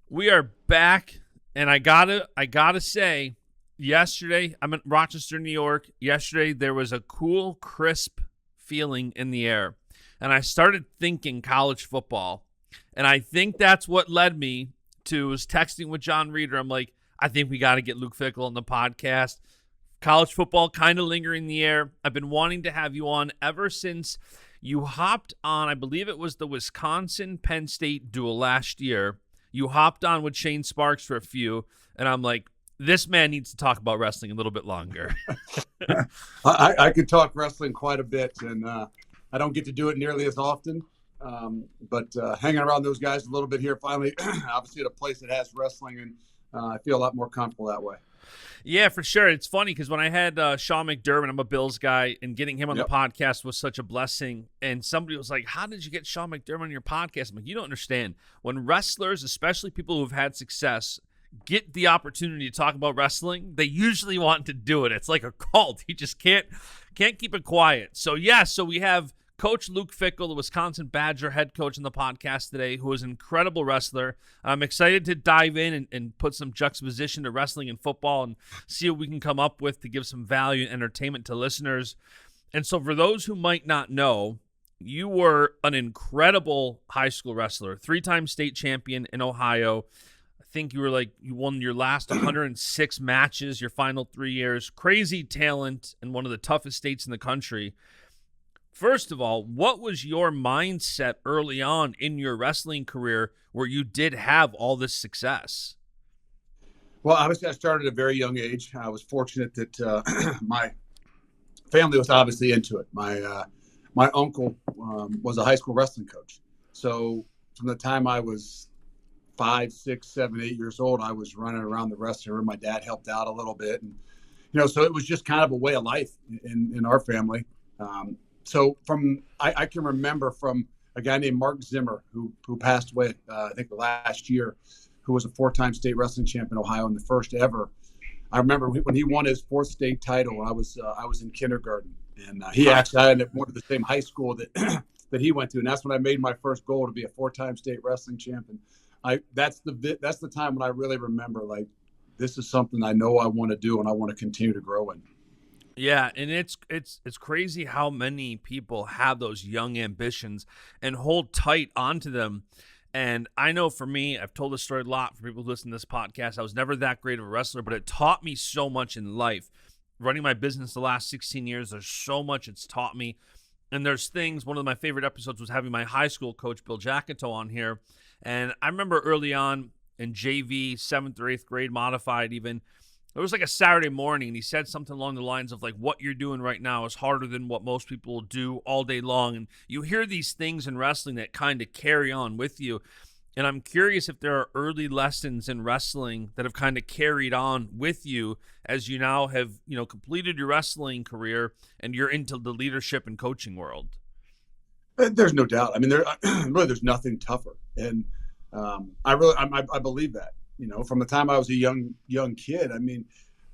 We are back, and I gotta say, yesterday I'm in Rochester, New York. Yesterday there was a cool, crisp feeling in the air, and I started thinking college football, and I think that's what led me to was texting with John Reeder. I'm like, I think we got to get Luke Fickell on the podcast. College football kind of lingering in the air. I've been wanting to have you on ever since you hopped on. I believe it was the Wisconsin Penn State duel last year. You hopped on with Shane Sparks for a few, and I'm like, this man needs to talk about wrestling a little bit longer. I could talk wrestling quite a bit, and I don't get to do it nearly as often. But hanging around those guys a little bit here, finally, obviously at a place that has wrestling, and I feel a lot more comfortable that way. Yeah, for sure. It's funny because when I had Sean McDermott, I'm a Bills guy, and getting him on the podcast was such a blessing. And somebody was like, how did you get Sean McDermott on your podcast? I'm like, you don't understand. When wrestlers, especially people who've had success, get the opportunity to talk about wrestling, they usually want to do it. It's like a cult. You just can't keep it quiet. So, so we have Coach Luke Fickell, the Wisconsin Badger head coach, on the podcast today, who is an incredible wrestler. I'm excited to dive in and put some juxtaposition to wrestling and football and see what we can come up with to give some value and entertainment to listeners. And so for those who might not know, you were an incredible high school wrestler, 3-time state champion in Ohio. I think you won your last 106 matches, your final 3 years. Crazy talent in one of the toughest states in the country. First of all, what was your mindset early on in your wrestling career where you did have all this success? Well, obviously, I started at a very young age. I was fortunate that my family was obviously into it. My uncle was a high school wrestling coach. So from the time I was 5, 6, 7, 8 years old, I was running around the wrestling room. My dad helped out a little bit. And, so it was just kind of a way of life in our family. So I can remember from a guy named Mark Zimmer, who passed away, I think last year, who was a 4-time state wrestling champion in Ohio and the first ever. I remember when he won his 4th state title, I was in kindergarten, and I ended up going to the same high school that that he went to, and that's when I made my first goal to be a 4-time state wrestling champion. That's the time when I really remember, like, this is something I know I want to do and I want to continue to grow in. Yeah, and it's crazy how many people have those young ambitions and hold tight onto them. And I know for me, I've told this story a lot for people who listen to this podcast. I was never that great of a wrestler, but it taught me so much in life. Running my business the last 16 years, there's so much it's taught me. And there's things, one of my favorite episodes was having my high school coach, Bill Jackito, on here. And I remember early on in JV, 7th or 8th grade, modified even, it was like a Saturday morning, and he said something along the lines of, like, what you're doing right now is harder than what most people will do all day long. And you hear these things in wrestling that kind of carry on with you. And I'm curious if there are early lessons in wrestling that have kind of carried on with you as you now have, completed your wrestling career and you're into the leadership and coaching world. There's no doubt. I mean, there's nothing tougher. And I believe that. From the time I was a young kid, I mean,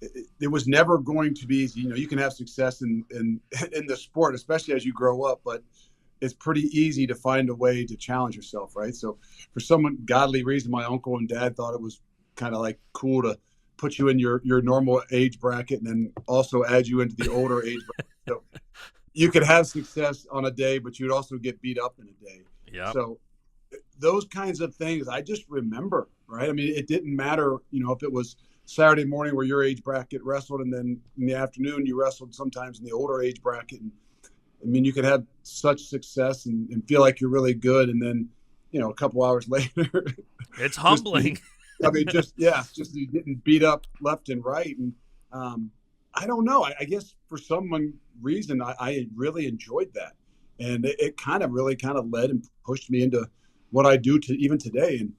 it was never going to be easy. You can have success in the sport, especially as you grow up, but it's pretty easy to find a way to challenge yourself, right? So for some godly reason, my uncle and dad thought it was kind of like cool to put you in your normal age bracket and then also add you into the older age bracket. So you could have success on a day, but you'd also get beat up in a day. Yeah. So those kinds of things, I just remember, right? I mean, it didn't matter, if it was Saturday morning where your age bracket wrestled, and then in the afternoon you wrestled sometimes in the older age bracket. And I mean, you could have such success and feel like you're really good, and then, a couple hours later, it's humbling. just you getting beat up left and right. And I don't know. I guess for some reason, I really enjoyed that, and it really led and pushed me into what I do to even today. And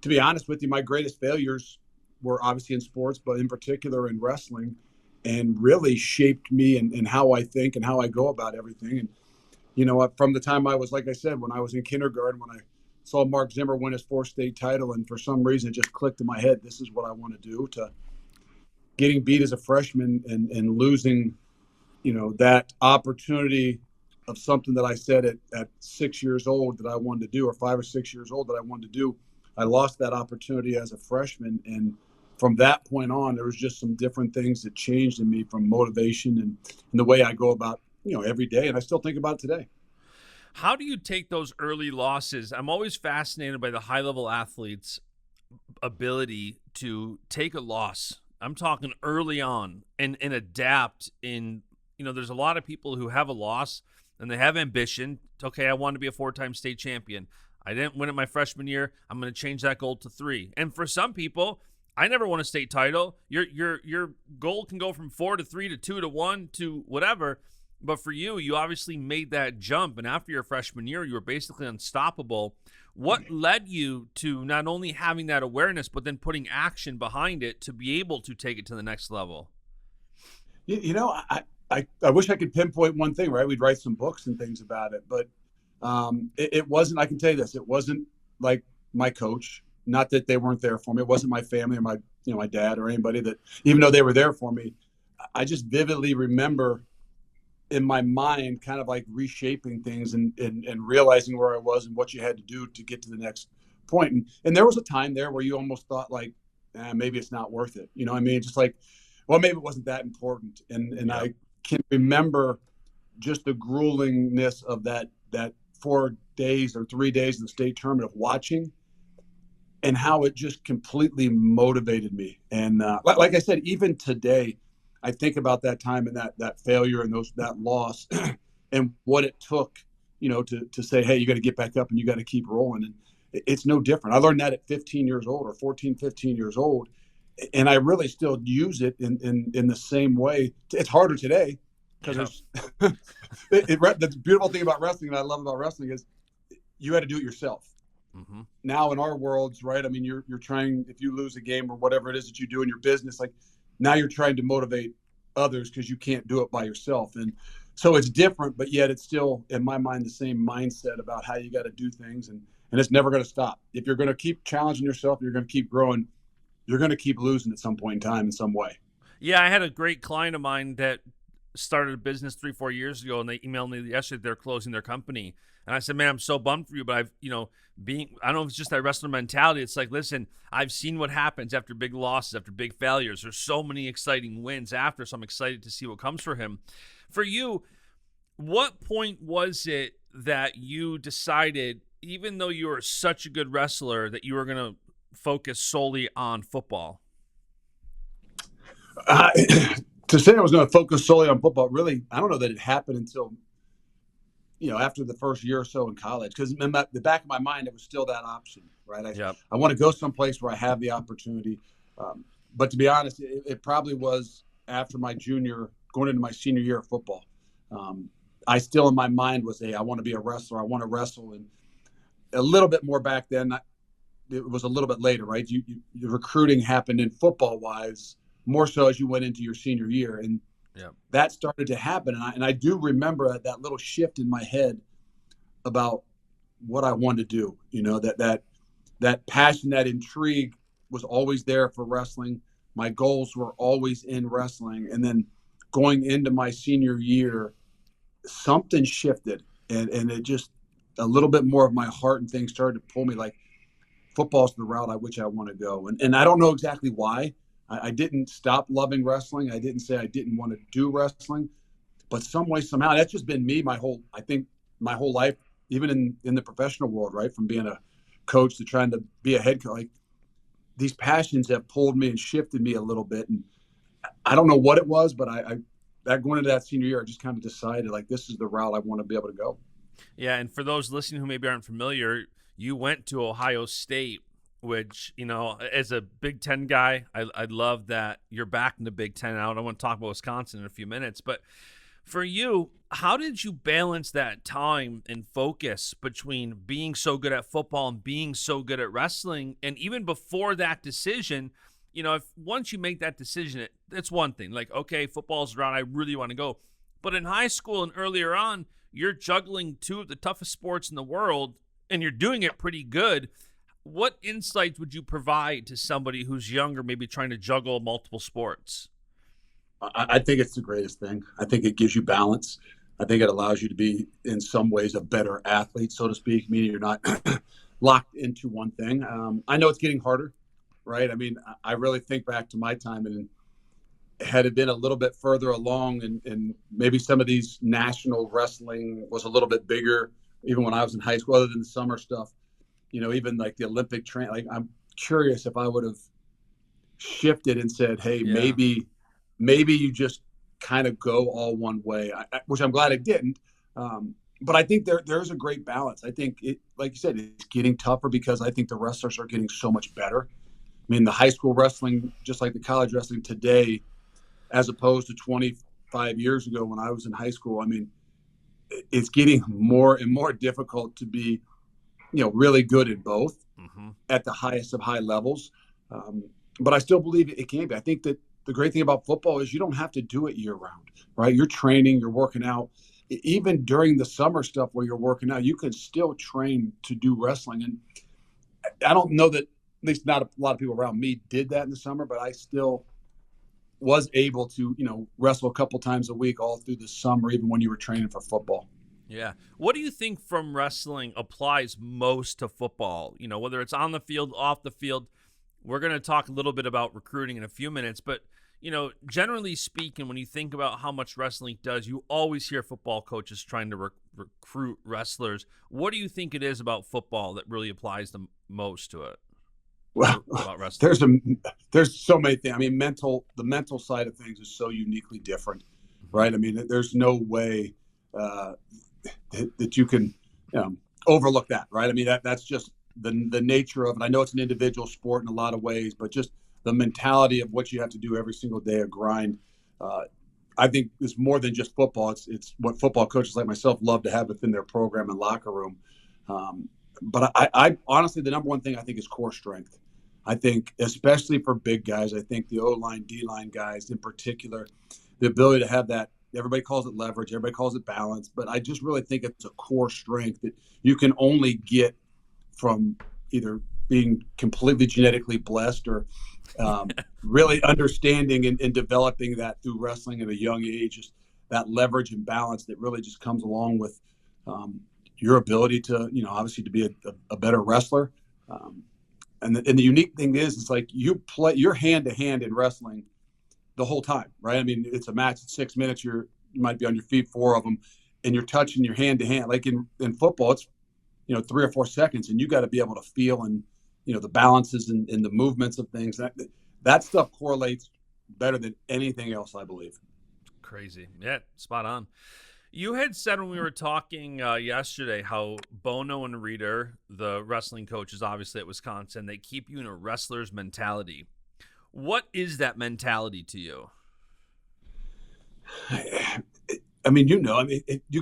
to be honest with you, my greatest failures were obviously in sports, but in particular in wrestling, and really shaped me in how I think and how I go about everything. And, from the time I was, like I said, when I was in kindergarten, when I saw Mark Zimmer win his 4th state title, and for some reason it just clicked in my head, this is what I want to do, to getting beat as a freshman and losing, that opportunity of something that I said at 6 years old that I wanted to do, or 5 or 6 years old that I wanted to do, I lost that opportunity as a freshman. And from that point on, there was just some different things that changed in me, from motivation and the way I go about, every day. And I still think about it today. How do you take those early losses? I'm always fascinated by the high-level athletes' ability to take a loss. I'm talking early on and adapt in, there's a lot of people who have a loss and they have ambition. Okay, I want to be a 4-time state champion. I didn't win it my freshman year. I'm going to change that goal to 3. And for some people, I never won a state title. Your goal can go from 4 to 3 to 2 to 1 to whatever. But for you, you obviously made that jump. And after your freshman year, you were basically unstoppable. What led you to not only having that awareness, but then putting action behind it to be able to take it to the next level? I wish I could pinpoint one thing, right? We'd write some books and things about it, but it wasn't, I can tell you this, it wasn't like my coach, not that they weren't there for me. It wasn't my family or my dad or anybody that, even though they were there for me, I just vividly remember in my mind kind of like reshaping things and realizing where I was and what you had to do to get to the next point. And there was a time there where you almost thought like, maybe it's not worth it. You know what I mean? Just like, well, maybe it wasn't that important. And yeah. I can remember just the gruelingness of that 4 days or 3 days of the state tournament of watching and how it just completely motivated me. And like I said, even today, I think about that time and that failure and that loss and what it took, to say, hey, you got to get back up and you got to keep rolling. And it's no different. I learned that at 15 years old or 14, 15 years old. And I really still use it in the same way. It's harder today because the beautiful thing about wrestling and I love about wrestling is you had to do it yourself. Mm-hmm. Now in our worlds, right? I mean, you're trying, if you lose a game or whatever it is that you do in your business, like now you're trying to motivate others because you can't do it by yourself. And so it's different, but yet it's still, in my mind, the same mindset about how you got to do things. And it's never going to stop. If you're going to keep challenging yourself, you're going to keep growing, you're going to keep losing at some point in time in some way. Yeah, I had a great client of mine that started a business 3-4 years ago, and they emailed me yesterday they're closing their company. And I said, man, I'm so bummed for you, but I don't know if it's just that wrestler mentality. It's like, listen, I've seen what happens after big losses, after big failures. There's so many exciting wins after, so I'm excited to see what comes for him. For you, what point was it that you decided, even though you were such a good wrestler, that you were going to focus solely on football? To say I was going to focus solely on football, really, I don't know that it happened until, after the first year or so in college, because in the back of my mind, it was still that option, right? I want to go someplace where I have the opportunity. But to be honest, it probably was after my going into my senior year of football. I still in my mind was, hey, I want to be a wrestler. I want to wrestle. And a little bit more back then, it was a little bit later, right? The recruiting happened in football-wise more so as you went into your senior year. And that started to happen. And I do remember that little shift in my head about what I wanted to do, that passion, that intrigue was always there for wrestling. My goals were always in wrestling. And then going into my senior year, something shifted and it just a little bit more of my heart and things started to pull me like football's the route which I want to go. And I don't know exactly why. I didn't stop loving wrestling. I didn't say I didn't want to do wrestling, but some way, somehow, that's just been me my whole life, even in the professional world, right? From being a coach to trying to be a head coach, like these passions have pulled me and shifted me a little bit. And I don't know what it was, but that going into that senior year, I just kind of decided like, this is the route I want to be able to go. Yeah. And for those listening who maybe aren't familiar, you went to Ohio State, which, as a Big Ten guy, I love that you're back in the Big Ten now. I want to talk about Wisconsin in a few minutes. But for you, how did you balance that time and focus between being so good at football and being so good at wrestling? And even before that decision, if once you make that decision, it's one thing. Like, okay, football's around, I really want to go. But in high school and earlier on, you're juggling two of the toughest sports in the world, and you're doing it pretty good. What insights would you provide to somebody who's younger, maybe trying to juggle multiple sports? I think it's the greatest thing. I think it gives you balance. I think it allows you to be, in some ways, a better athlete, so to speak, meaning you're not locked into one thing. I know it's getting harder, right? I mean, I really think back to my time, and had it been a little bit further along, and maybe some of these national wrestling was a little bit bigger, even when I was in high school, other than the summer stuff, even like the Olympic train, like I'm curious if I would have shifted and said, hey, maybe you just kind of go all one way, which I'm glad I didn't. But I think there's a great balance. I think it, like you said, it's getting tougher because I think the wrestlers are getting so much better. I mean, the high school wrestling, just like the college wrestling today, as opposed to 25 years ago when I was in high school, I mean, it's getting more and more difficult to be, really good at both at the highest of high levels. But I still believe it can be. I think that the great thing about football is you don't have to do it year round, right? You're training, you're working out. Even during the summer stuff where you're working out, you can still train to do wrestling. And I don't know that, at least not a lot of people around me did that in the summer, but I still was able to, wrestle a couple times a week all through the summer, even when you were training for football. Yeah. What do you think from wrestling applies most to football? Whether it's on the field, off the field. We're going to talk a little bit about recruiting in a few minutes, but generally speaking, when you think about how much wrestling does, you always hear football coaches trying to recruit wrestlers. What do you think it is about football that really applies the most to it? Well, about wrestling? There's so many things. I mean, the mental side of things is so uniquely different, right? I mean, there's no way that you can overlook that, right? I mean, that's just the nature of it. I know it's an individual sport in a lot of ways, but just the mentality of what you have to do every single day, a grind. I think it's more than just football. It's what football coaches like myself love to have within their program and locker room. But I honestly, the number one thing I think is core strength. I think, especially for big guys, I think the O-line, D-line guys in particular, the ability to have that, everybody calls it leverage, everybody calls it balance, but I just really think it's a core strength that you can only get from either being completely genetically blessed or really understanding and developing that through wrestling at a young age, just that leverage and balance that really just comes along with your ability to, obviously to be a better wrestler. And the unique thing is, it's like you're hand to hand in wrestling the whole time, right? I mean, it's a match, it's 6 minutes, you might be on your feet, 4 of them, and you're touching your hand to hand. Like in football, it's 3 or 4 seconds, and you got to be able to feel and the balances and the movements of things. That stuff correlates better than anything else, I believe. Crazy. Yeah, spot on. You had said when we were talking yesterday how Bono and Reeder, the wrestling coaches, obviously at Wisconsin, they keep you in a wrestler's mentality. What is that mentality to you? I mean, you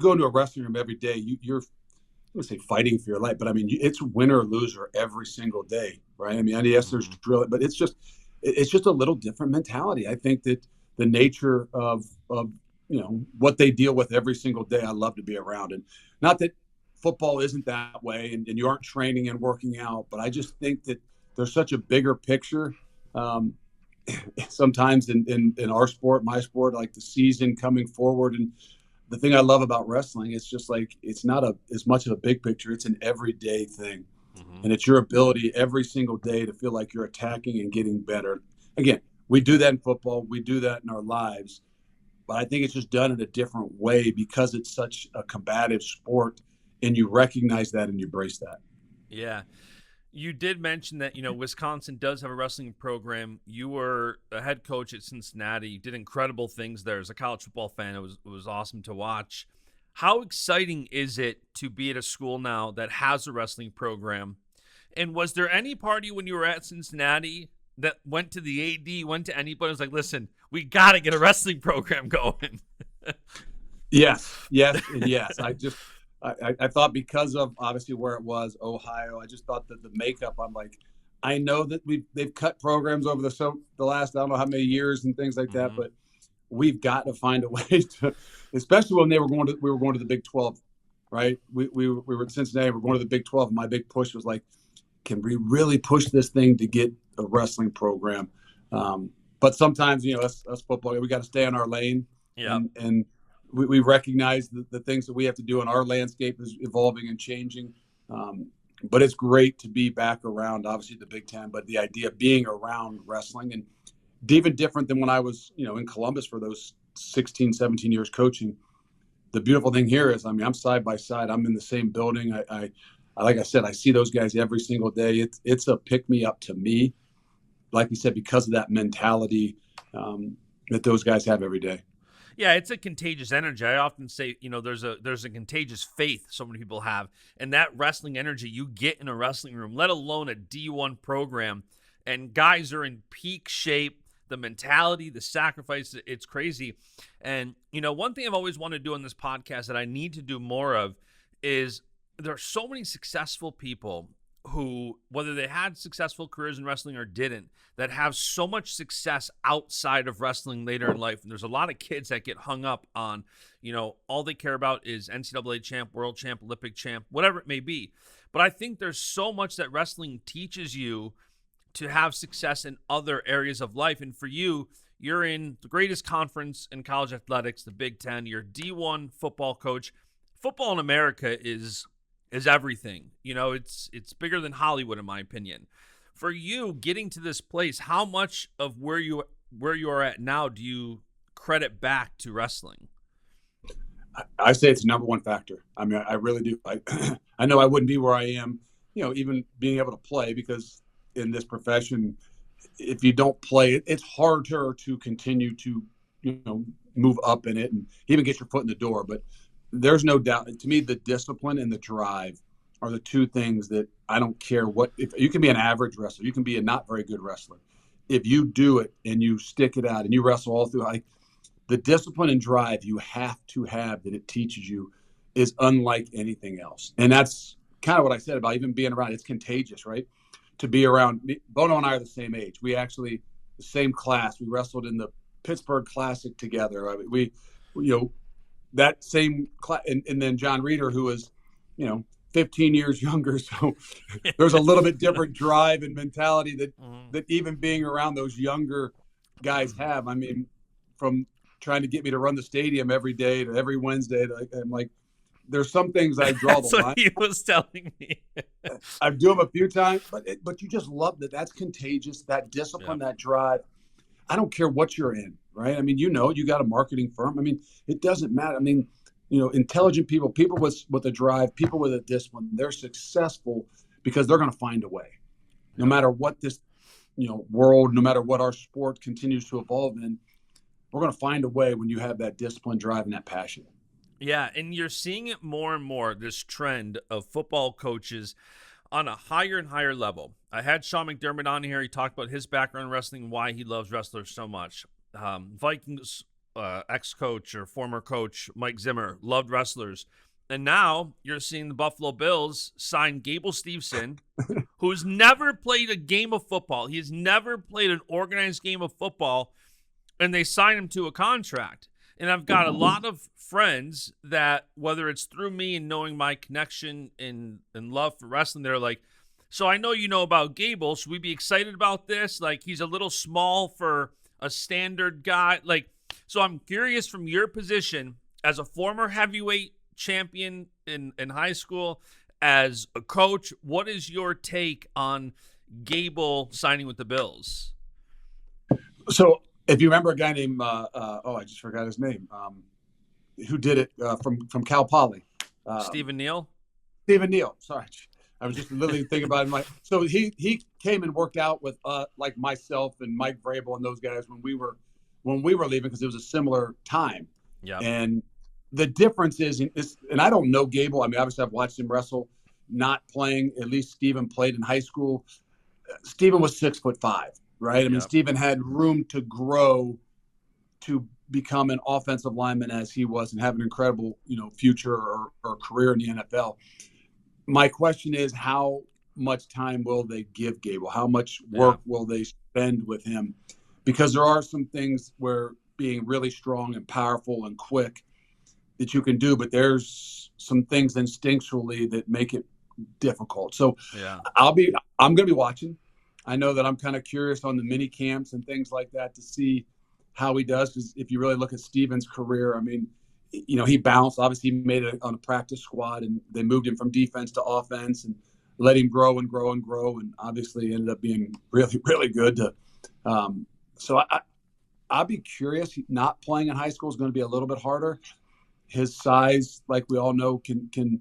go into a wrestling room every day, you're, I'm going to say fighting for your life, but I mean, it's win or loser every single day, right? I mean, yes, there's drill, but it's just a little different mentality. I think that the nature of what they deal with every single day, I love to be around. And not that football isn't that way and you aren't training and working out, but I just think that there's such a bigger picture. Sometimes in our sport, my sport, like the season coming forward. And the thing I love about wrestling, it's just like, it's not as much of a big picture. It's an everyday thing. And it's your ability every single day to feel like you're attacking and getting better. Again, we do that in football. We do that in our lives. But I think it's just done in a different way because it's such a combative sport, and you recognize that and you embrace that. Yeah. You did mention that, Wisconsin does have a wrestling program. You were a head coach at Cincinnati. You did incredible things there. As a college football fan, it was awesome to watch. How exciting is it to be at a school now that has a wrestling program? And was there any party when you were at Cincinnati that went to the AD, went to anybody, was like, listen, we got to get a wrestling program going? Yes. And yes. I thought because of obviously where it was, Ohio, I just thought that the makeup, I'm like, I know that they've cut programs over the last, I don't know how many years and things like that, but we've got to find a way to, especially when we were going to the Big 12, right? We were in Cincinnati, we're going to the Big 12. And my big push was like, can we really push this thing to get a wrestling program? But sometimes, us football, we got to stay in our lane. Yeah. And we recognize the things that we have to do, and our landscape is evolving and changing. but it's great to be back around, obviously, the Big Ten, but the idea of being around wrestling, and even different than when I was, in Columbus for those 16, 17 years coaching. The beautiful thing here is, I'm side by side. I'm in the same building. I like I said, I see those guys every single day. It's a pick me up to me, like you said, because of that mentality that those guys have every day. Yeah, it's a contagious energy. I often say, there's a contagious faith so many people have, and that wrestling energy you get in a wrestling room, let alone a D1 program, and guys are in peak shape. The mentality, the sacrifice, it's crazy. And, one thing I've always wanted to do on this podcast that I need to do more of is there are so many successful people who, whether they had successful careers in wrestling or didn't, that have so much success outside of wrestling later in life. And there's a lot of kids that get hung up on, all they care about is NCAA champ, world champ, Olympic champ, whatever it may be. But I think there's so much that wrestling teaches you to have success in other areas of life. And for you, you're in the greatest conference in college athletics, the Big Ten. You're D1 football coach. Football in America is everything. It's bigger than Hollywood, in my opinion. For you, getting to this place, how much of where you are at now do you credit back to wrestling? I say it's the number one factor. I mean, I really do. I know I wouldn't be where I am, even being able to play, because in this profession, if you don't play, it's harder to continue to, move up in it and even get your foot in the door. But there's no doubt, to me, the discipline and the drive are the two things that I don't care what. If you can be an average wrestler, you can be a not very good wrestler. If you do it and you stick it out and you wrestle all through, the discipline and drive you have to have that it teaches you is unlike anything else. And that's kind of what I said about even being around. It's contagious, right? To be around. Bono and I are the same age. We actually, the same class. We wrestled in the Pittsburgh Classic together. I mean, that same class. And then John Reeder, who was, 15 years younger. So there's a little bit different drive and mentality that even being around those younger guys have. I mean, from trying to get me to run the stadium every day to every Wednesday, I'm like, there's some things I draw the line. That's what he was telling me. I do them a few times, but you just love that. That's contagious. That discipline, that drive. I don't care what you're in, right? I mean, you got a marketing firm. I mean, it doesn't matter. I mean, intelligent people with a drive, people with a discipline, they're successful because they're going to find a way. No matter what this, world, no matter what our sport continues to evolve in, we're going to find a way when you have that discipline, drive, and that passion. Yeah, and you're seeing it more and more, this trend of football coaches on a higher and higher level. I had Sean McDermott on here. He talked about his background in wrestling and why he loves wrestlers so much. Vikings ex-coach or former coach Mike Zimmer loved wrestlers. And now you're seeing the Buffalo Bills sign Gable Steveson, who's never played a game of football. He has never played an organized game of football, and they sign him to a contract. And I've got a lot of friends that, whether it's through me and knowing my connection and love for wrestling, they're like, so I know you know about Gable. Should we be excited about this? Like, he's a little small for a standard guy. Like, so I'm curious, from your position as a former heavyweight champion in high school, as a coach, what is your take on Gable signing with the Bills? So, if you remember a guy named, I just forgot his name, who did it from Cal Poly. Stephen Neal? Stephen Neal, sorry. I was just literally thinking about it. So he came and worked out with like myself and Mike Vrabel and those guys when we were leaving, because it was a similar time. Yeah. And the difference is, and I don't know Gable. I mean, obviously I've watched him wrestle, not playing. At least Stephen played in high school. Stephen was 6'5". Right. I mean, Stephen had room to grow to become an offensive lineman as he was and have an incredible, future or career in the NFL. My question is, how much time will they give Gable? How much work will they spend with him? Because there are some things where being really strong and powerful and quick that you can do, but there's some things instinctually that make it difficult. So I'm going to be watching. I know that I'm kind of curious on the mini camps and things like that to see how he does. Because if you really look at Steven's career, I mean, he bounced. Obviously, he made it on a practice squad, and they moved him from defense to offense. And let him grow and grow and grow, and obviously ended up being really, really good. So I'll be curious. Not playing in high school is going to be a little bit harder. His size, like we all know, can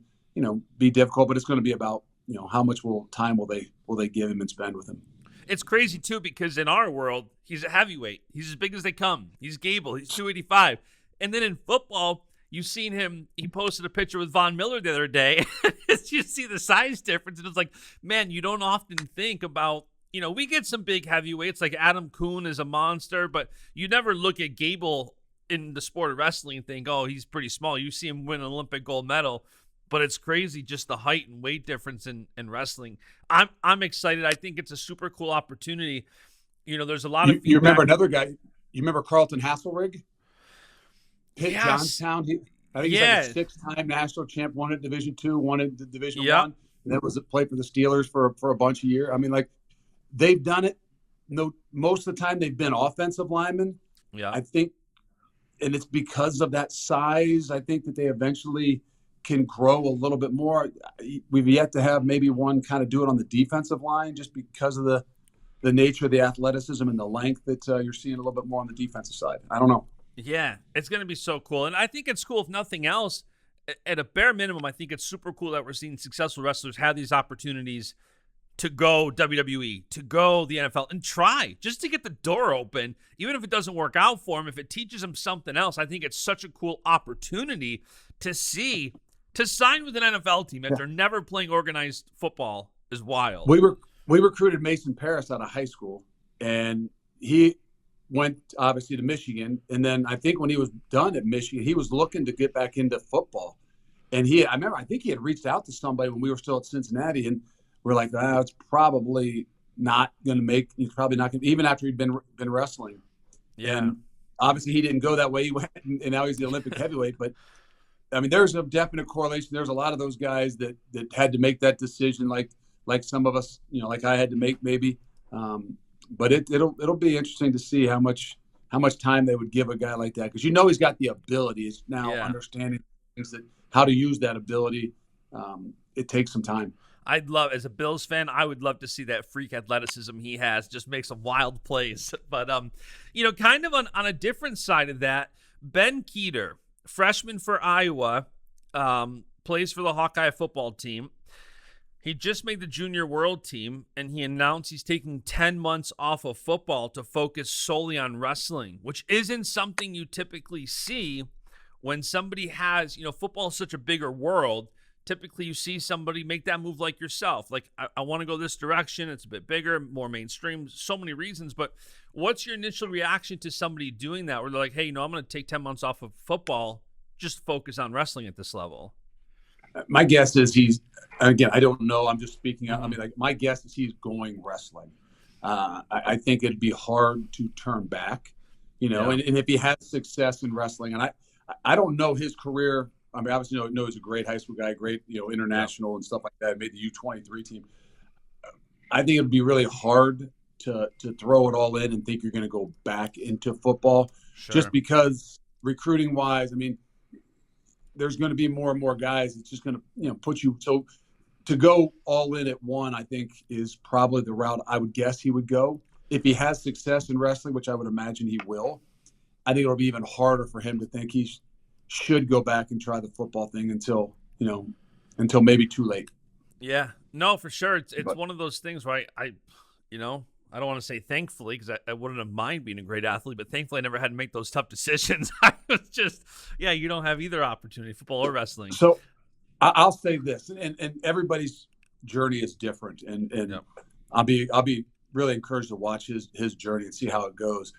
be difficult, but it's going to be about how much time will they give him and spend with him. It's crazy too, because in our world, he's a heavyweight. He's as big as they come. He's Gable. He's 285. And then in football, you've seen him. He posted a picture with Von Miller the other day. You see the size difference, and it's like, man, you don't often think about. We get some big heavyweights like Adam Kuhn is a monster, but you never look at Gable in the sport of wrestling and think, oh, he's pretty small. You see him win an Olympic gold medal, but it's crazy just the height and weight difference in wrestling. I'm excited. I think it's a super cool opportunity. There's a lot of feedback. You remember another guy? You remember Carlton Hasselrig? Pitt Yes. Johnstown. I think he's like a 6-time national champ. Won at Division II, won at Division I, and then played for the Steelers for a bunch of years. I mean, like, they've done it. No, most of the time they've been offensive linemen. Yeah, I think, and it's because of that size. I think that they eventually can grow a little bit more. We've yet to have maybe one kind of do it on the defensive line, just because of the nature of the athleticism and the length that you're seeing a little bit more on the defensive side. I don't know. Yeah, it's going to be so cool. And I think it's cool, if nothing else, at a bare minimum, I think it's super cool that we're seeing successful wrestlers have these opportunities to go WWE, to go the NFL, and try just to get the door open. Even if it doesn't work out for them, if it teaches them something else, I think it's such a cool opportunity to sign with an NFL team after never playing organized football is wild. We recruited Mason Paris out of high school, and he went obviously to Michigan. And then I think when he was done at Michigan, he was looking to get back into football. And I think he had reached out to somebody when we were still at Cincinnati, and we're like, it's probably not going to make. He's probably not going to, even after he'd been wrestling. Yeah. And obviously he didn't go that way. He went, and now he's the Olympic heavyweight. But I mean, there's a definite correlation. There's a lot of those guys that had to make that decision, like some of us, like I had to make maybe. But it'll be interesting to see how much time they would give a guy like that, because he's got the ability. It's now understanding things that how to use that ability. It takes some time. As a Bills fan, I would love to see that freak athleticism he has. Just make some wild plays. But kind of on a different side of that, Ben Kueter, freshman for Iowa, plays for the Hawkeye football team. He just made the junior world team, and he announced he's taking 10 months off of football to focus solely on wrestling, which isn't something you typically see when somebody has, football is such a bigger world. Typically, you see somebody make that move like yourself. Like, I want to go this direction. It's a bit bigger, more mainstream, so many reasons. But what's your initial reaction to somebody doing that, where they're like, hey, I'm going to take 10 months off of football, just focus on wrestling at this level? My guess is I don't know. I'm just speaking. I mean, like, my guess is he's going wrestling. I think it'd be hard to turn back, and if he has success in wrestling, and I don't know his career. I mean, obviously, know he's a great high school guy, great, international and stuff like that. Made the U23 team. I think it'd be really hard to throw it all in and think you're going to go back into football, just because recruiting wise, I mean, there's going to be more and more guys. It's just going to, put you. So to go all in at one, I think is probably the route I would guess he would go. If he has success in wrestling, which I would imagine he will, I think it'll be even harder for him to think he should go back and try the football thing until maybe too late. Yeah, no, for sure. It's one of those things where I I don't want to say thankfully, because I wouldn't have mind being a great athlete, but thankfully I never had to make those tough decisions. I was just, you don't have either opportunity, football or wrestling. So I'll say this, and everybody's journey is different, and I'll be really encouraged to watch his journey and see how it goes.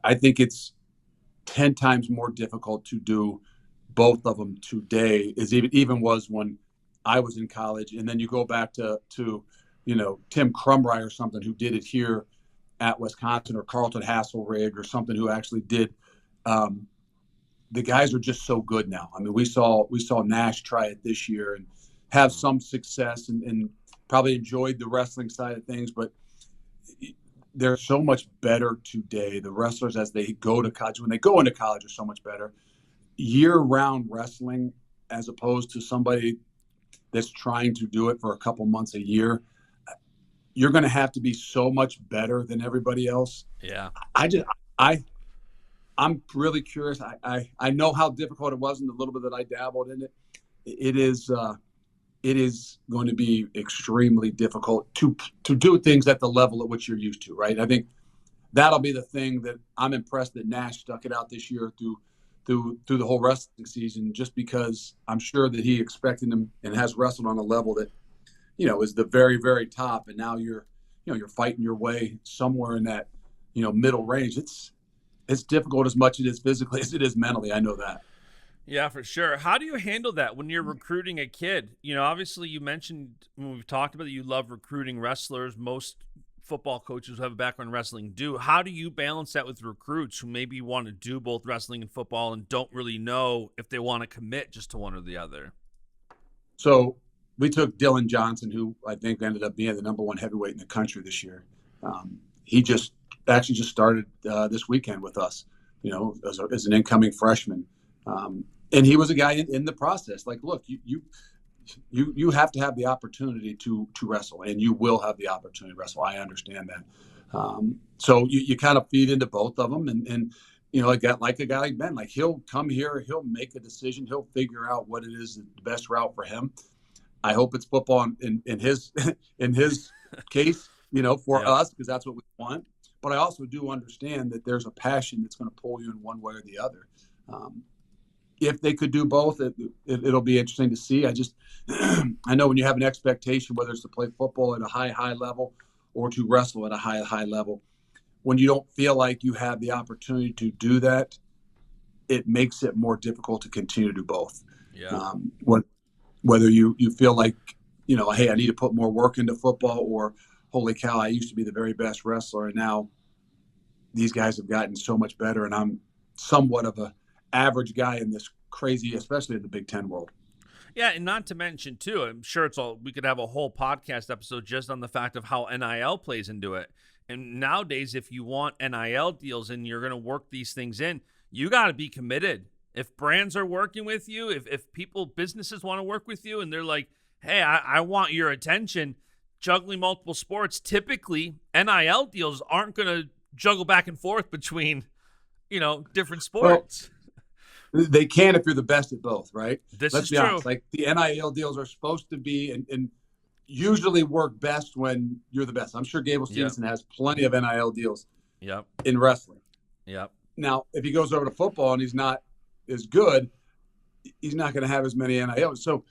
I think it's 10 times more difficult to do both of them today as even was when I was in college. And then you go back to Tim Crumry or something who did it here at Wisconsin, or Carlton Hasselrig or something who actually did. The guys are just so good now. I mean, we saw Nash try it this year and have some success and probably enjoyed the wrestling side of things, but they're so much better today. The wrestlers, as they go to college, when they go into college, are so much better. Year-round wrestling, as opposed to somebody that's trying to do it for a couple months a year, you're going to have to be so much better than everybody else. Yeah. I'm really curious. I know how difficult it was in the little bit that I dabbled in it. It is going to be extremely difficult to do things at the level at which you're used to, right? I think that'll be the thing that I'm impressed that Nash stuck it out this year through the whole wrestling season, just because I'm sure that he expected him and has wrestled on a level that, is the very, very top. And now you're fighting your way somewhere in that, middle range. It's difficult as much as it is physically as it is mentally. I know that. Yeah, for sure. How do you handle that when you're recruiting a kid? Obviously you mentioned when we've talked about it, you love recruiting wrestlers. Most football coaches who have a background in wrestling do. How do you balance that with recruits who maybe want to do both wrestling and football and don't really know if they want to commit just to one or the other? So we took Dylan Johnson, who I think ended up being the number one heavyweight in the country this year. He just started this weekend with us, as an incoming freshman. And he was a guy in the process. Like, look, you have to have the opportunity to wrestle, and you will have the opportunity to wrestle. I understand that. So you kind of feed into both of them, and like a guy like Ben, like he'll come here, he'll make a decision, he'll figure out what it is the best route for him. I hope it's football in his case, for us, because that's what we want. But I also do understand that there's a passion that's going to pull you in one way or the other. If they could do both, it'll be interesting to see. I know when you have an expectation, whether it's to play football at a high level or to wrestle at a high level, when you don't feel like you have the opportunity to do that, it makes it more difficult to continue to do both. Yeah. Whether you feel like, hey, I need to put more work into football, or holy cow, I used to be the very best wrestler, and now these guys have gotten so much better, and I'm somewhat of a average guy in this crazy, especially in the Big Ten world. Yeah, and not to mention too, I'm sure we could have a whole podcast episode just on the fact of how NIL plays into it. And nowadays, if you want NIL deals and you're going to work these things in, you got to be committed. If brands are working with you, if businesses want to work with you, and they're like, hey, I want your attention, juggling multiple sports, typically NIL deals aren't going to juggle back and forth between, different sports. Well, they can if you're the best at both, right? Let's be honest. Like the NIL deals are supposed to be and usually work best when you're the best. I'm sure Gable Stevenson has plenty of NIL deals in wrestling. Yep. Now, if he goes over to football and he's not as good, he's not going to have as many NILs. So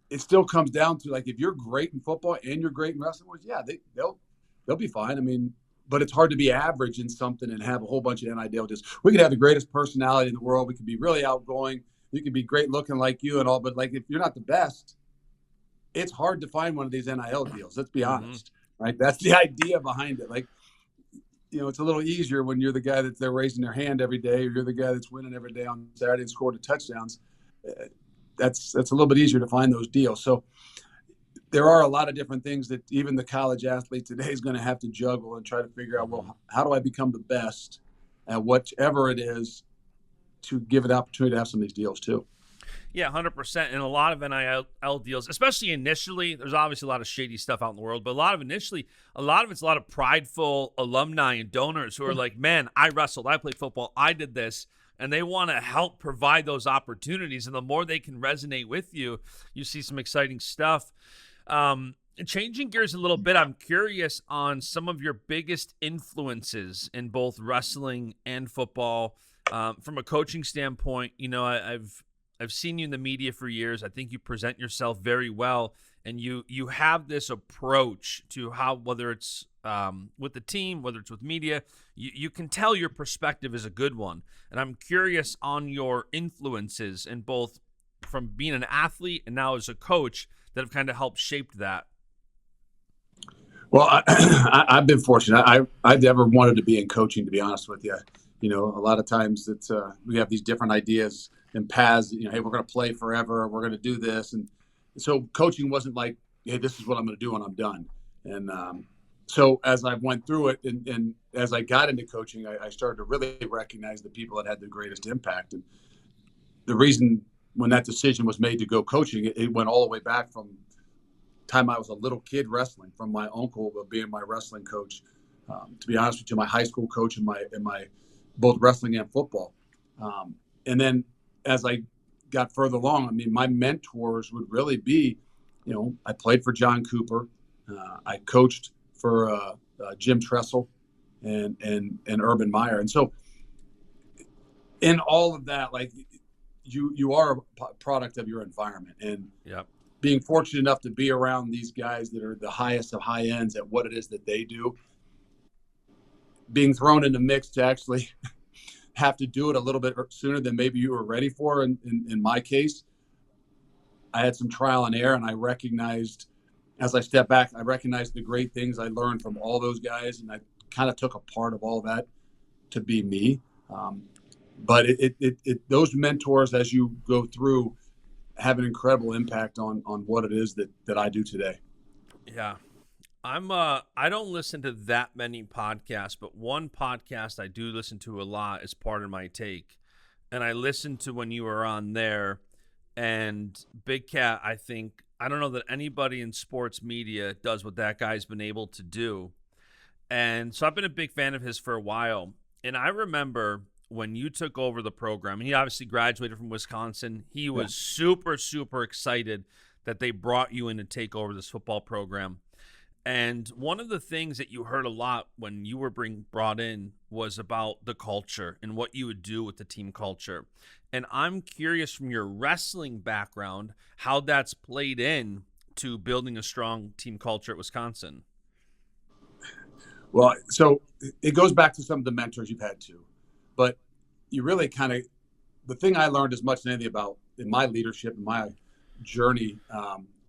it still comes down to, like, if you're great in football and you're great in wrestling, well, they'll be fine. I mean, but it's hard to be average in something and have a whole bunch of NIL deals. We could have the greatest personality in the world. We could be really outgoing. You could be great looking like you and all, but like if you're not the best, it's hard to find one of these NIL deals. Let's be honest, right? That's the idea behind it. Like, it's a little easier when you're the guy that they're raising their hand every day, or you're the guy that's winning every day on Saturday and scored the touchdowns. That's a little bit easier to find those deals. So there are a lot of different things that even the college athlete today is going to have to juggle and try to figure out, well, how do I become the best at whatever it is to give it the opportunity to have some of these deals too. Yeah, 100%. And a lot of NIL deals, especially initially, there's obviously a lot of shady stuff out in the world, but a lot of it's a lot of prideful alumni and donors who are like, man, I wrestled, I played football, I did this. And they want to help provide those opportunities. And the more they can resonate with you, you see some exciting stuff. Changing gears a little bit, I'm curious on some of your biggest influences in both wrestling and football. From a coaching standpoint, I've seen you in the media for years. I think you present yourself very well, and you have this approach to how, whether it's with the team, whether it's with media, you can tell your perspective is a good one. And I'm curious on your influences in both from being an athlete and now as a coach that have kind of helped shape that. Well, I've been fortunate. I never wanted to be in coaching, to be honest with you. A lot of times it's we have these different ideas and paths. Hey, we're going to play forever. We're going to do this, and so coaching wasn't like, hey, this is what I'm going to do when I'm done. And so as I went through it, and as I got into coaching, I started to really recognize the people that had the greatest impact. And the reason when that decision was made to go coaching, it went all the way back from time I was a little kid wrestling, from my uncle being my wrestling coach, to be honest with you, my high school coach in my both wrestling and football. And then as I got further along, I mean, my mentors would really be, I played for John Cooper. I coached for Jim Tressel and Urban Meyer. And so in all of that, like you are a product of your environment, and being fortunate enough to be around these guys that are the highest of high ends at what it is that they do, being thrown in the mix to actually have to do it a little bit sooner than maybe you were ready for. In my case, I had some trial and error, and I recognized, as I stepped back, I recognized the great things I learned from all those guys, and I kind of took a part of all that to be me. But those mentors, as you go through, have an incredible impact on what it is that I do today. Yeah. I don't listen to that many podcasts, but one podcast I do listen to a lot is Part of My Take. And I listened to when you were on there, and Big Cat, I don't know that anybody in sports media does what that guy's been able to do. And so I've been a big fan of his for a while. And I remember when you took over the program, and he obviously graduated from Wisconsin, he was super, super excited that they brought you in to take over this football program. And one of the things that you heard a lot when you were brought in was about the culture and what you would do with the team culture. And I'm curious, from your wrestling background, how that's played in to building a strong team culture at Wisconsin. Well, so it goes back to some of the mentors you've had too. But you really kind of, the thing I learned as much as anything about in my leadership, in my journey,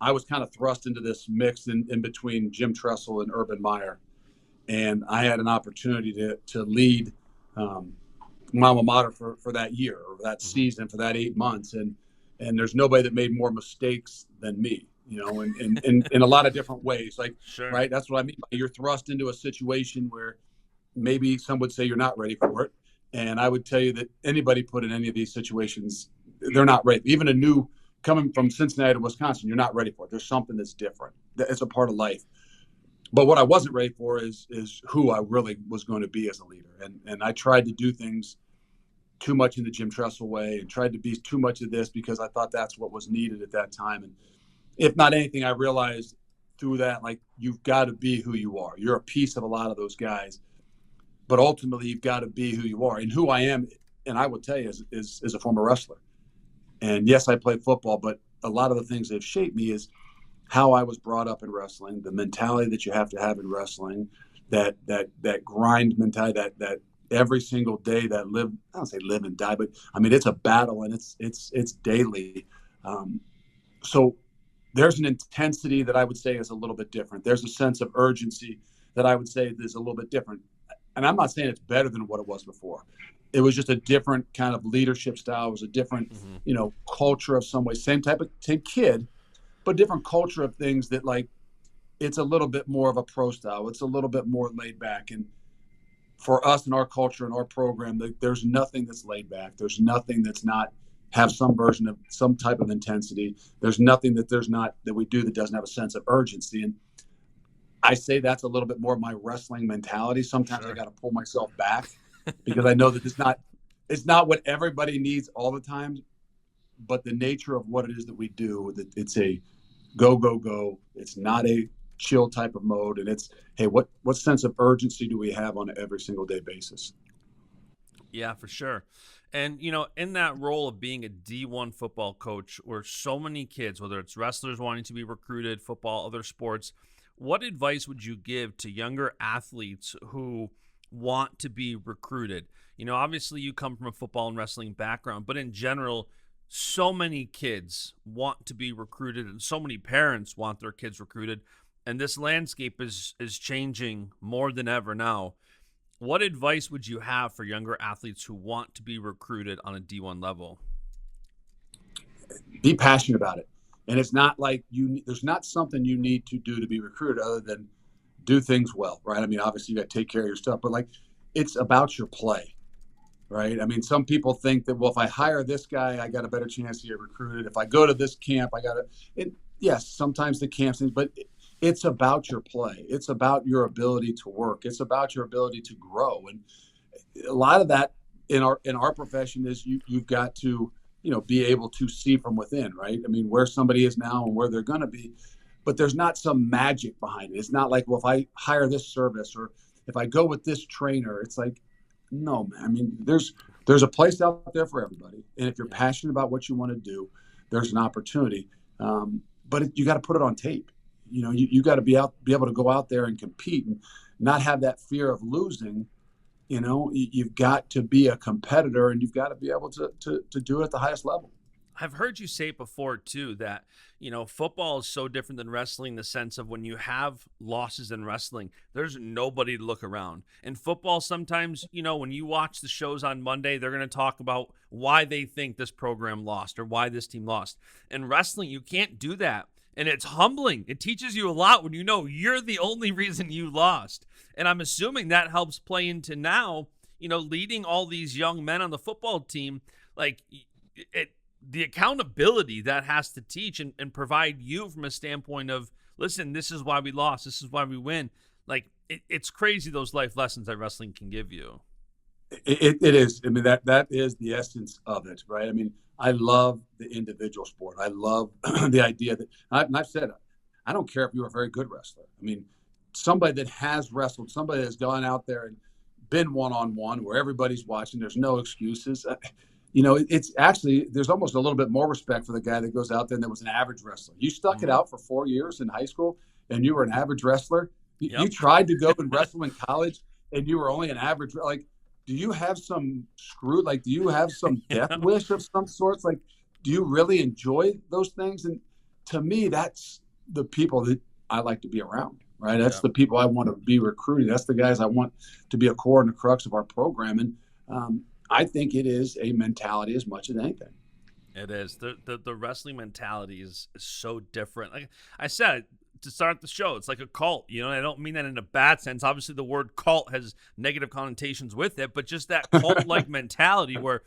I was kind of thrust into this mix in between Jim Tressel and Urban Meyer. And I had an opportunity to lead Mama Mater for that year, or that season, for that 8 months. And there's nobody that made more mistakes than me, in a lot of different ways. Like, sure. Right. That's what I mean. You're thrust into a situation where maybe some would say you're not ready for it. And I would tell you that anybody put in any of these situations, they're not ready. Even coming from Cincinnati to Wisconsin, you're not ready for it. There's something that's different. It's a part of life. But what I wasn't ready for is who I really was going to be as a leader. And I tried to do things too much in the Jim Tressel way, and tried to be too much of this because I thought that's what was needed at that time. And if not anything, I realized through that, like, you've got to be who you are. You're a piece of a lot of those guys. But ultimately, you've got to be who you are. And who I am, and I will tell you, is a former wrestler. And yes, I played football, but a lot of the things that have shaped me is how I was brought up in wrestling, the mentality that you have to have in wrestling, that grind mentality, that every single day that I don't say live and die, but I mean, it's a battle, and it's daily. So there's an intensity that I would say is a little bit different. There's a sense of urgency that I would say is a little bit different. And I'm not saying it's better than what it was before. It was just a different kind of leadership style. It was a different, culture of some way. Same kid, but different culture of things that, like, it's a little bit more of a pro style. It's a little bit more laid back. And for us in our culture and our program, there's nothing that's laid back. There's nothing that's not have some version of some type of intensity. There's nothing that we do that doesn't have a sense of urgency. And I say that's a little bit more of my wrestling mentality. Sometimes sure. I got to pull myself back because I know that it's not what everybody needs all the time, but the nature of what it is that we do, that it's a go, go, go. It's not a chill type of mode. And it's, hey, what sense of urgency do we have on an every single day basis? Yeah, for sure. And, in that role of being a D1 football coach, where so many kids, whether it's wrestlers wanting to be recruited, football, other sports, what advice would you give to younger athletes who want to be recruited? Obviously you come from a football and wrestling background, but in general, so many kids want to be recruited, and so many parents want their kids recruited. And this landscape is changing more than ever now. What advice would you have for younger athletes who want to be recruited on a D1 level? Be passionate about it. And it's not like there's not something you need to do to be recruited other than do things well, right? I mean, obviously you got to take care of your stuff, but like, it's about your play. right? I mean, some people think that, well, if I hire this guy, I got a better chance to get recruited. If I go to this camp, I got to. Yes, sometimes the camps, but it's about your play. It's about your ability to work. It's about your ability to grow. And a lot of that in our profession is you've got to, be able to see from within, right? I mean, where somebody is now and where they're going to be, but there's not some magic behind it. It's not like, well, if I hire this service or if I go with this trainer, it's like, no, man. I mean, there's a place out there for everybody. And if you're passionate about what you want to do, there's an opportunity. But you got to put it on tape. You got to be able to go out there and compete and not have that fear of losing. You've got to be a competitor, and you've got to be able to do it at the highest level. I've heard you say it before too, that, football is so different than wrestling in the sense of when you have losses in wrestling, there's nobody to look around. In football, sometimes, when you watch the shows on Monday, they're going to talk about why they think this program lost or why this team lost. In wrestling, you can't do that. And it's humbling. It teaches you a lot when you're the only reason you lost. And I'm assuming that helps play into now, leading all these young men on the football team, like the accountability that has to teach and provide you from a standpoint of, listen, this is why we lost. This is why we win. Like it's crazy, those life lessons that wrestling can give you. It is. I mean, that is the essence of it, right? I mean, I love the individual sport. I love the idea that, and I've said, I don't care if you're a very good wrestler. I mean, somebody that has wrestled, somebody that's gone out there and been one-on-one where everybody's watching, there's no excuses. It's actually, there's almost a little bit more respect for the guy that goes out there and that was an average wrestler. You stuck it out for 4 years in high school and you were an average wrestler. Yep. You tried to go and wrestle in college and you were only an average, like, do you have some do you have some death wish of some sorts? Like, do you really enjoy those things? And to me, that's the people that I like to be around, right? That's the people I want to be recruiting. That's the guys I want to be a core and the crux of our program. And I think it is a mentality as much as anything. It is. The wrestling mentality is so different. Like I said, to start the show, it's like a cult, and I don't mean that in a bad sense. Obviously the word cult has negative connotations with it, but just that cult-like mentality where,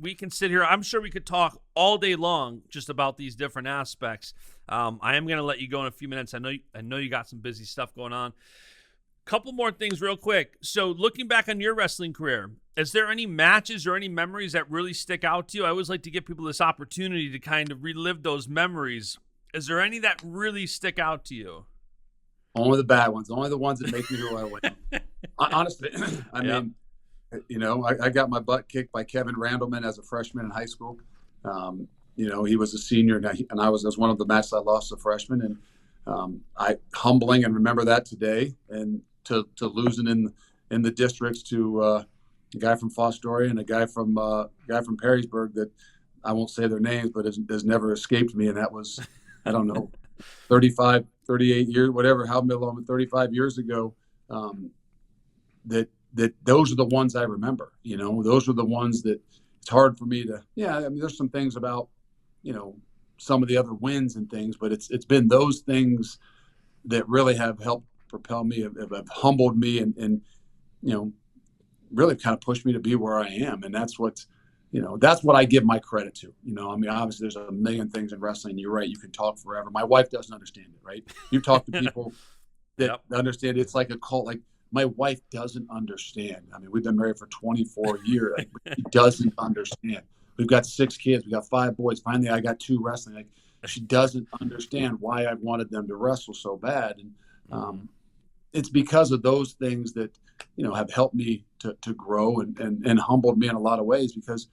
we can sit here. I'm sure we could talk all day long just about these different aspects. I am going to let you go in a few minutes. I know you got some busy stuff going on. Couple more things real quick. So looking back on your wrestling career, is there any matches or any memories that really stick out to you? I always like to give people this opportunity to kind of relive those memories. Is there any that really stick out to you? Only the bad ones. Only the ones that make me who I am. Honestly, I mean, I got my butt kicked by Kevin Randleman as a freshman in high school. He was a senior, and I was one of the matches I lost as a freshman. And humbling and remember that today. And to losing in the districts to a guy from Fostoria and a guy from Perrysburg that I won't say their names, but has never escaped me. And that was, I don't know, 35, 38 years, whatever, how long, 35 years ago, that those are the ones I remember. Those are the ones that it's hard for me to, I mean, there's some things about, some of the other wins and things, but it's been those things that really have helped propel me, have humbled me and really kind of pushed me to be where I am. And that's what I give my credit to. I mean, obviously there's a million things in wrestling. You're right. You can talk forever. My wife doesn't understand it, right? You talk to people that understand. It's like a cult. Like my wife doesn't understand. I mean, we've been married for 24 years. Like, she doesn't understand. We've got 6 kids. We got 5 boys. Finally, I got 2 wrestling. Like, she doesn't understand why I wanted them to wrestle so bad. And it's because of those things that, have helped me to grow and humbled me in a lot of ways, because,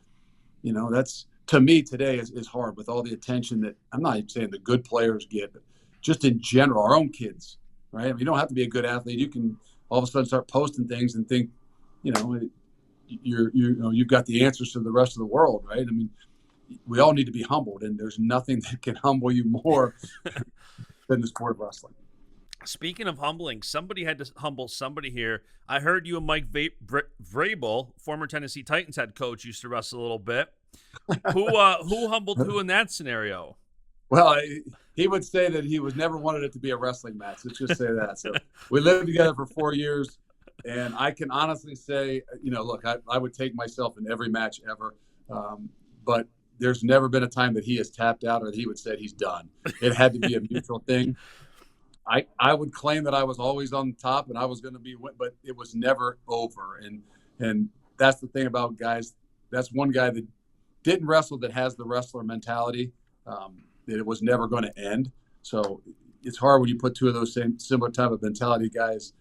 that's, to me today is hard with all the attention that, I'm not even saying the good players get, but just in general, our own kids, right? I mean, you don't have to be a good athlete. You can all of a sudden start posting things and think, you've got the answers to the rest of the world, right? I mean, we all need to be humbled, and there's nothing that can humble you more than the sport of wrestling. Speaking of humbling, somebody had to humble somebody here. I heard you and Mike Vrabel, former Tennessee Titans head coach, used to wrestle a little bit. Who humbled who in that scenario? Well, he would say that he was never wanted it to be a wrestling match. Let's just say that. So we lived together for 4 years. And I can honestly say, look, I would take myself in every match ever. But there's never been a time that he has tapped out or that he would say he's done. It had to be a mutual thing. I would claim that I was always on top and I was going to be, but it was never over. And that's the thing about guys. That's one guy that didn't wrestle that has the wrestler mentality, that it was never going to end. So it's hard when you put two of those similar type of mentality guys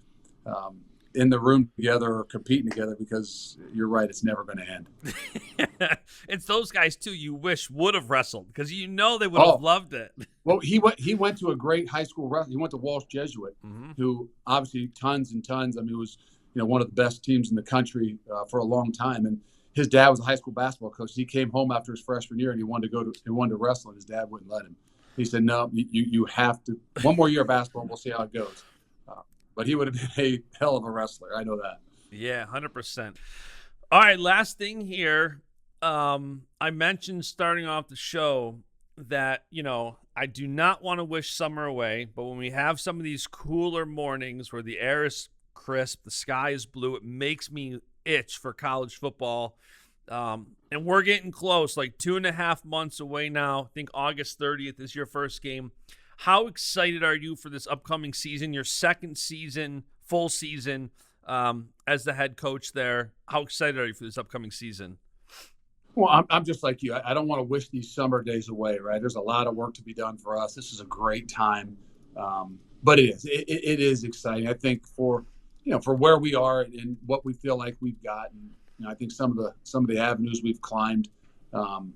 in the room together or competing together, because you're right, it's never going to end. It's those guys too you wish would have wrestled, because they would have loved it. Well, he went to a great high school wrestling. He went to Walsh Jesuit, who obviously tons and tons. I mean, it was one of the best teams in the country for a long time. And his dad was a high school basketball coach. He came home after his freshman year and he wanted to wrestle, and his dad wouldn't let him. He said, "No, you have to. One more year of basketball, we'll see how it goes." But he would have been a hell of a wrestler. I know that. Yeah, 100%. All right, last thing here. I mentioned starting off the show that, I do not want to wish summer away, but when we have some of these cooler mornings where the air is crisp, the sky is blue, it makes me itch for college football. And we're getting close, like 2.5 months away now. I think August 30th is your first game. How excited are you for this upcoming season, your second season, full season as the head coach there? How excited are you for this upcoming season? Well, I'm just like you. I don't want to wish these summer days away, right? There's a lot of work to be done for us. This is a great time, but it is exciting. I think for where we are and what we feel like we've got, and I think some of the avenues we've climbed. I'm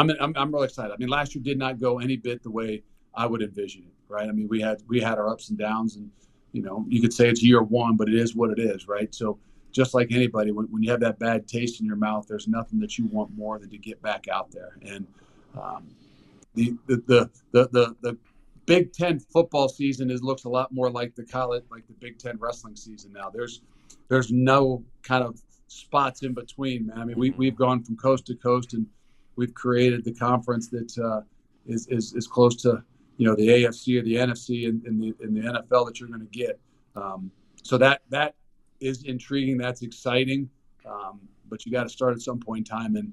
really excited. I mean, last year did not go any bit the way I would envision it, right? I mean, we had our ups and downs, and you could say it's year one, but it is what it is, right? So just like anybody, when you have that bad taste in your mouth, there's nothing that you want more than to get back out there. And the Big Ten football season looks a lot more like the Big Ten wrestling season now. There's no kind of spots in between, man. I mean, we've gone from coast to coast, and we've created the conference that is close to the AFC or the NFC in the NFL that you're going to get. So that is intriguing. That's exciting. But you got to start at some point in time. And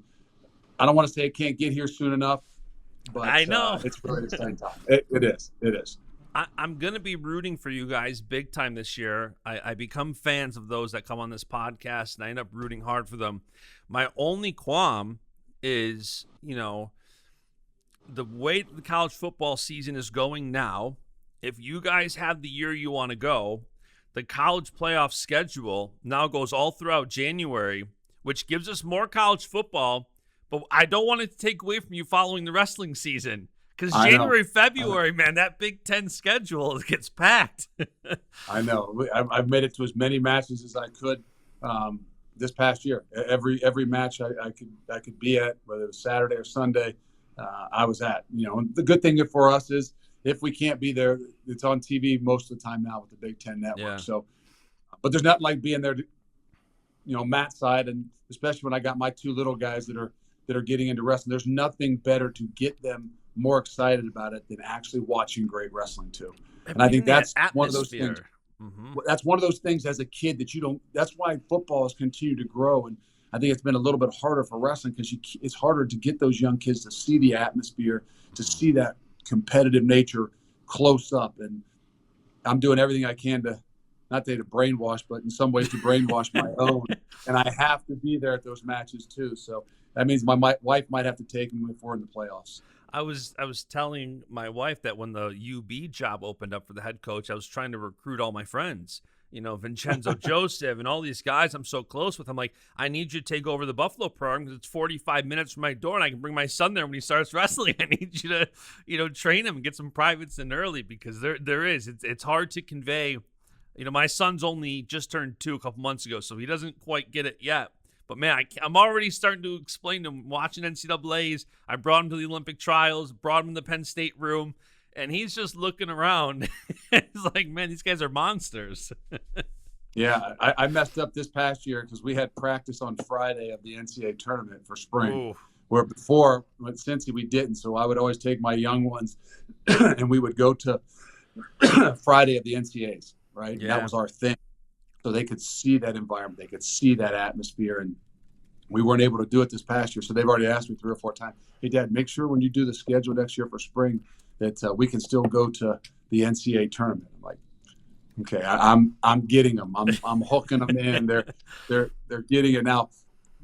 I don't want to say it can't get here soon enough, but I know it's really exciting time. It is. I'm going to be rooting for you guys big time this year. I become fans of those that come on this podcast, and I end up rooting hard for them. My only qualm is, the way the college football season is going now, if you guys have the year you want to go, the college playoff schedule now goes all throughout January, which gives us more college football, but I don't want it to take away from you following the wrestling season. Because January, February, man, that Big Ten schedule gets packed. I know. I've made it to as many matches as I could this past year. Every match I could be at, whether it was Saturday or Sunday, I was at. And the good thing for us is if we can't be there, it's on TV most of the time now with the Big Ten Network. Yeah. So, but there's nothing like being there, Matt's side, and especially when I got my two little guys that are getting into wrestling. There's nothing better to get them more excited about it than actually watching great wrestling too. And I think that's one of those things. Mm-hmm. That's one of those things as a kid that you don't. That's why football has continued to grow, and I think it's been a little bit harder for wrestling because it's harder to get those young kids to see the atmosphere, to see that competitive nature close up. And I'm doing everything I can to, not to brainwash, but in some ways to brainwash my own. And I have to be there at those matches too. So that means my wife might have to take me if we're in the playoffs. I was telling my wife that when the UB job opened up for the head coach, I was trying to recruit all my friends, Vincenzo Joseph and all these guys I'm so close with. I'm like, I need you to take over the Buffalo program because it's 45 minutes from my door and I can bring my son there when he starts wrestling. I need you to, train him and get some privates in early because it's hard to convey. My son's only just turned 2 a couple months ago, so he doesn't quite get it yet. But, man, I'm already starting to explain to him, watching NCAAs. I brought him to the Olympic trials, brought him in the Penn State room, and he's just looking around. He's like, man, these guys are monsters. Yeah, I messed up this past year because we had practice on Friday of the NCAA tournament for spring. Ooh. Where before, with Cincy, we didn't. So I would always take my young ones, and we would go to Friday of the NCAAs, right? Yeah. That was our thing. so they could see that environment, they could see that atmosphere. And we weren't able to do it this past year, so they've already asked me 3 or 4 times, "Hey, Dad, make sure when you do the schedule next year for spring that we can still go to the NCAA tournament." I'm like, "Okay, I'm getting them. I'm hooking them in. They're getting it now."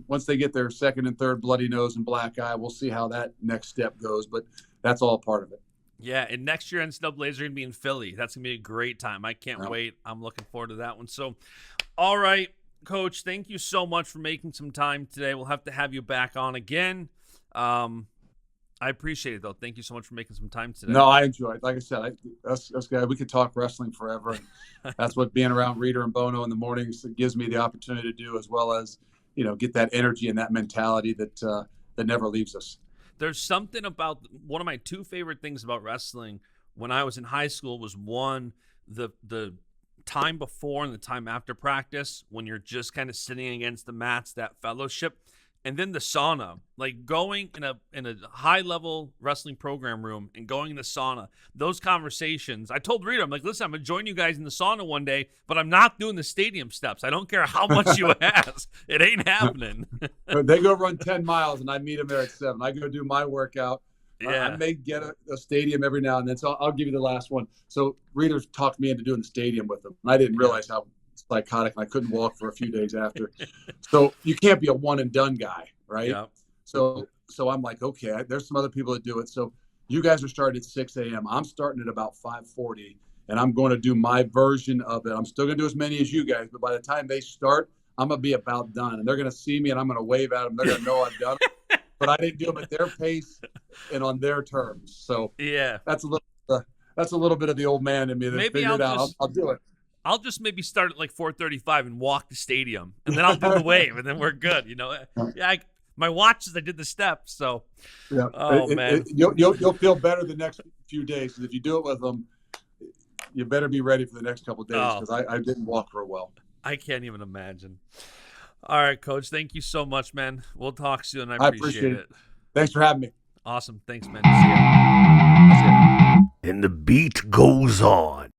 Once they get their second and third bloody nose and black eye, we'll see how that next step goes. But that's all part of it. Yeah, and next year NCAAs are going to be in Philly. That's going to be a great time. I can't wait. I'm looking forward to that one. So, all right, Coach, thank you so much for making some time today. We'll have to have you back on again. I appreciate it, though. Thank you so much for making some time today. No, I enjoy it. Like I said, us guys, we could talk wrestling forever. And that's what being around Reader and Bono in the mornings gives me the opportunity to do, as well as, get that energy and that mentality that never leaves us. There's something about one of my 2 favorite things about wrestling when I was in high school was, one, the time before and the time after practice when you're just kind of sitting against the mats, that fellowship, and then the sauna, like going in a high level wrestling program room and going in the sauna, those conversations. I told Rita, I'm like, "Listen, I'm going to join you guys in the sauna one day, but I'm not doing the stadium steps. I don't care how much you ask. It ain't happening." They go run 10 miles and I meet them there at 7. I go do my workout. Yeah. I may get a stadium every now and then. So I'll give you the last one. So Rita talked me into doing the stadium with them. And I didn't realize how psychotic, and I couldn't walk for a few days after. So you can't be a one and done guy, right? Yeah. So I'm like, okay, there's some other people that do it. So you guys are starting at 6 a.m. I'm starting at about 5:40, and I'm going to do my version of it. I'm still going to do as many as you guys, but by the time they start, I'm going to be about done. And they're going to see me, and I'm going to wave at them. They're going to know I've done it. But I didn't do them at their pace and on their terms. So yeah, that's a little bit of the old man in me that figured out I'll do it. I'll just maybe start at like 4:35 and walk the stadium, and then I'll do the wave, and then we're good. Yeah, my watch says I did the steps, so. Yeah. Man, you'll feel better the next few days. If you do it with them, you better be ready for the next couple of days, because I didn't walk real well. I can't even imagine. All right, Coach. Thank you so much, man. We'll talk soon. I appreciate it. Thanks for having me. Awesome. Thanks, man. See ya. And the beat goes on.